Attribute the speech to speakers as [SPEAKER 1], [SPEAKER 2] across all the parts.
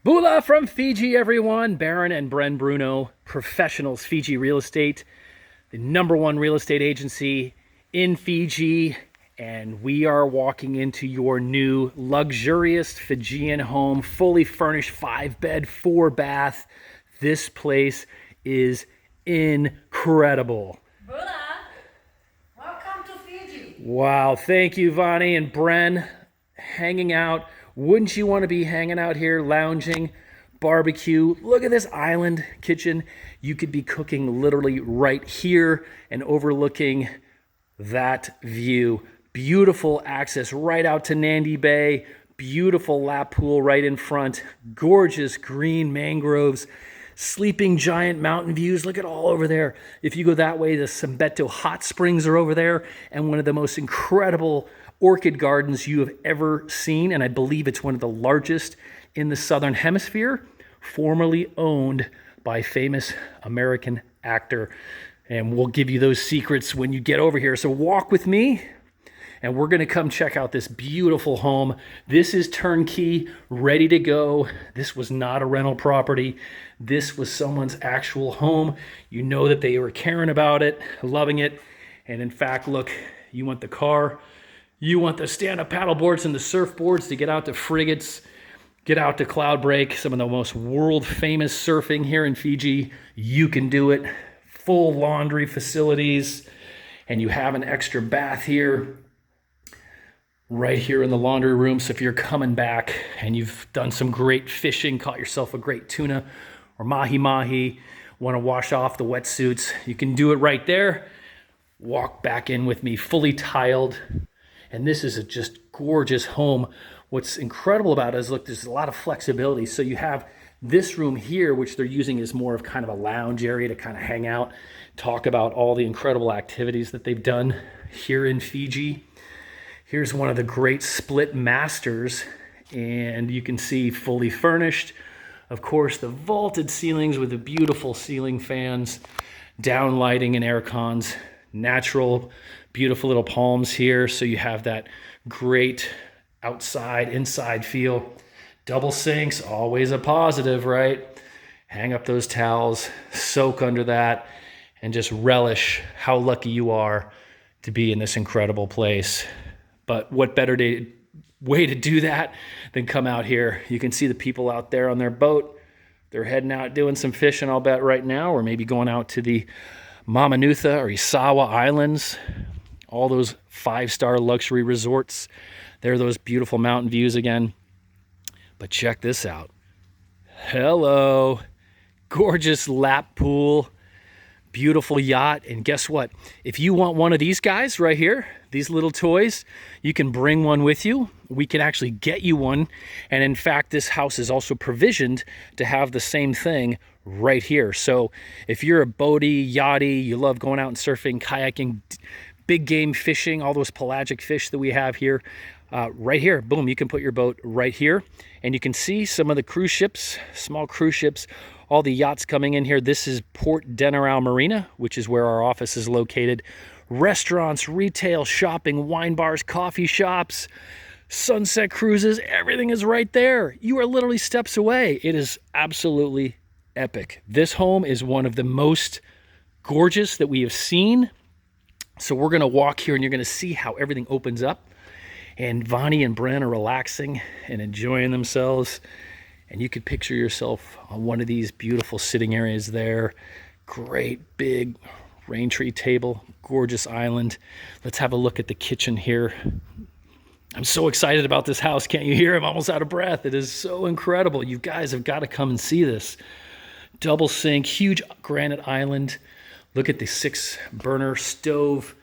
[SPEAKER 1] Bula from Fiji, everyone. Baron and Bren Bruno, Professionals FIJI Real Estate, the #1 real estate agency in Fiji. And we are walking into your new luxurious Fijian home, fully furnished, 5-bed, 4-bath. This place is incredible.
[SPEAKER 2] Bula, welcome to Fiji.
[SPEAKER 1] Wow, thank you, Vani and Bren. Hanging out. Wouldn't you want to be hanging out here, lounging, barbecue? Look at this island kitchen. You could be cooking literally right here and overlooking that view. Beautiful access right out to Nandi Bay. Beautiful lap pool right in front. Gorgeous green mangroves. Sleeping giant mountain views. Look at all over there. If you go that way, the Sambeto hot springs are over there, and one of the most incredible orchid gardens you have ever seen, and I believe it's one of the largest in the Southern Hemisphere, formerly owned by famous American actor. And we'll give you those secrets when you get over here. So walk with me, and we're gonna come check out this beautiful home. This is turnkey, ready to go. This was not a rental property. This was someone's actual home. You know that they were caring about it, loving it. And in fact, look, you want the car, you want the stand-up paddle boards and the surfboards to get out to frigates, get out to Cloudbreak, some of the most world-famous surfing here in Fiji. You can do it. Full laundry facilities, and you have an extra bath here, right here in the laundry room. So if you're coming back and you've done some great fishing, caught yourself a great tuna or mahi-mahi, want to wash off the wetsuits, you can do it right there. Walk back in with me, fully tiled. And this is a just gorgeous home. What's incredible about it is, look, there's a lot of flexibility. So you have this room here, which they're using as more of kind of a lounge area to kind of hang out, talk about all the incredible activities that they've done here in Fiji. Here's one of the great split masters, and you can see fully furnished. Of course, the vaulted ceilings with the beautiful ceiling fans, down lighting and air cons, natural, beautiful little palms here. So you have that great outside, inside feel. Double sinks, always a positive, right? Hang up those towels, soak under that, and just relish how lucky you are to be in this incredible place. But what better way to do that than come out here? You can see the people out there on their boat. They're heading out doing some fishing, I'll bet, right now, or maybe going out to the Mamanutha or Isawa Islands. All those 5-star luxury resorts. There are those beautiful mountain views again. But check this out. Hello. Gorgeous lap pool. Beautiful yacht. And guess what? If you want one of these guys right here, these little toys, you can bring one with you. We can actually get you one. And in fact, this house is also provisioned to have the same thing right here. So if you're a boaty, yachty, you love going out and surfing, kayaking, big game fishing, all those pelagic fish that we have here, right here, boom, you can put your boat right here. And you can see some of the cruise ships, small cruise ships, all the yachts coming in here. This is Port Denarau Marina, which is where our office is located. Restaurants, retail, shopping, wine bars, coffee shops, sunset cruises, everything is right there. You are literally steps away. It is absolutely epic. This home is one of the most gorgeous that we have seen. So we're gonna walk here and you're gonna see how everything opens up. And Vani and Bren are relaxing and enjoying themselves. And you could picture yourself on one of these beautiful sitting areas there. Great big rain tree table, gorgeous island. Let's have a look at the kitchen here. I'm so excited about this house. Can't you hear? I'm almost out of breath. It is so incredible. You guys have got to come and see this. Double sink, huge granite island. Look at the 6-burner stove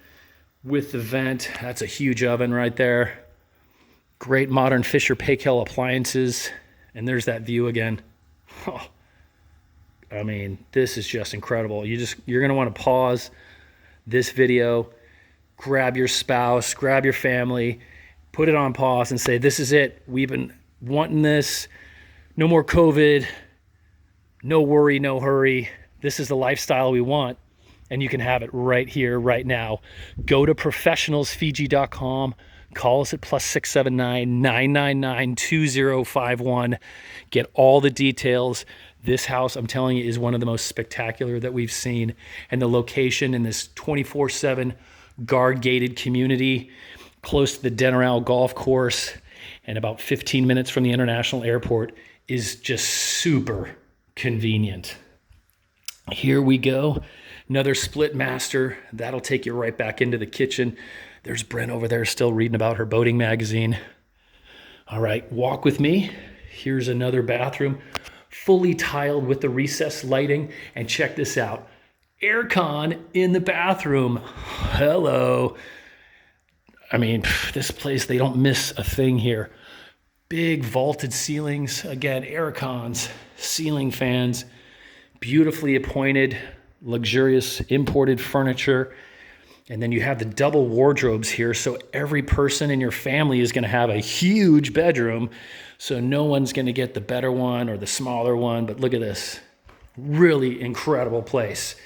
[SPEAKER 1] with the vent. That's a huge oven right there. Great modern Fisher Paykel appliances. And there's that view again. Oh, I mean, this is just incredible. You're going to want to pause this video, grab your spouse, grab your family, put it on pause and say, this is it. We've been wanting this. No more COVID. No worry, no hurry. This is the lifestyle we want. And you can have it right here, right now. Go to professionalsfiji.com. Call us at +679-999-2051. Get all the details. This house, I'm telling you, is one of the most spectacular that we've seen. And the location in this 24/7 guard-gated community, close to the Deneral Golf Course, and about 15 minutes from the international airport, is just super convenient. Here we go. Another split master. That'll take you right back into the kitchen. There's Brent over there still reading about her boating magazine. All right, walk with me. Here's another bathroom, fully tiled with the recessed lighting. And check this out. Aircon in the bathroom. Hello. I mean, this place, they don't miss a thing here. Big vaulted ceilings. Again, air cons, ceiling fans, beautifully appointed, luxurious imported furniture. And then you have the double wardrobes here. So every person in your family is going to have a huge bedroom. So no one's going to get the better one or the smaller one. But look at this. Really incredible place.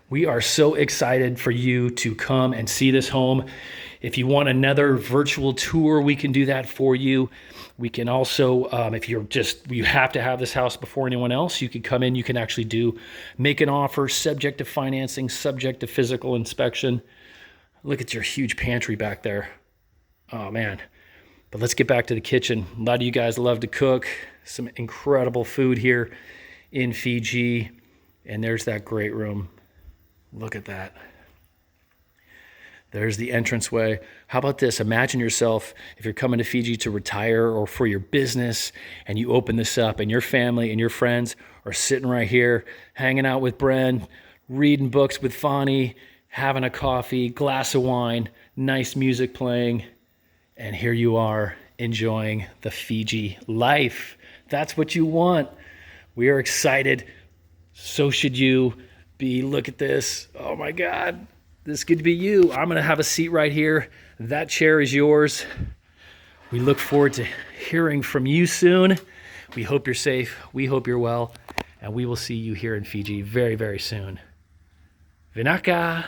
[SPEAKER 1] We are so excited for you to come and see this home. If you want another virtual tour, we can do that for you. We can also, if you have to have this house before anyone else, you can come in, you can actually make an offer, subject to financing, subject to physical inspection. Look at your huge pantry back there. Oh man. But let's get back to the kitchen. A lot of you guys love to cook. Some incredible food here in Fiji. And there's that great room. Look at that. There's the entranceway. How about this? Imagine yourself, if you're coming to Fiji to retire or for your business, and you open this up and your family and your friends are sitting right here, hanging out with Bren, reading books with Fani, having a coffee, glass of wine, nice music playing, and here you are enjoying the Fiji life. That's what you want. We are excited. So should you be. Look at this. Oh my God. This could be you. I'm going to have a seat right here. That chair is yours. We look forward to hearing from you soon. We hope you're safe. We hope you're well. And we will see you here in Fiji very, very soon. Vinaka.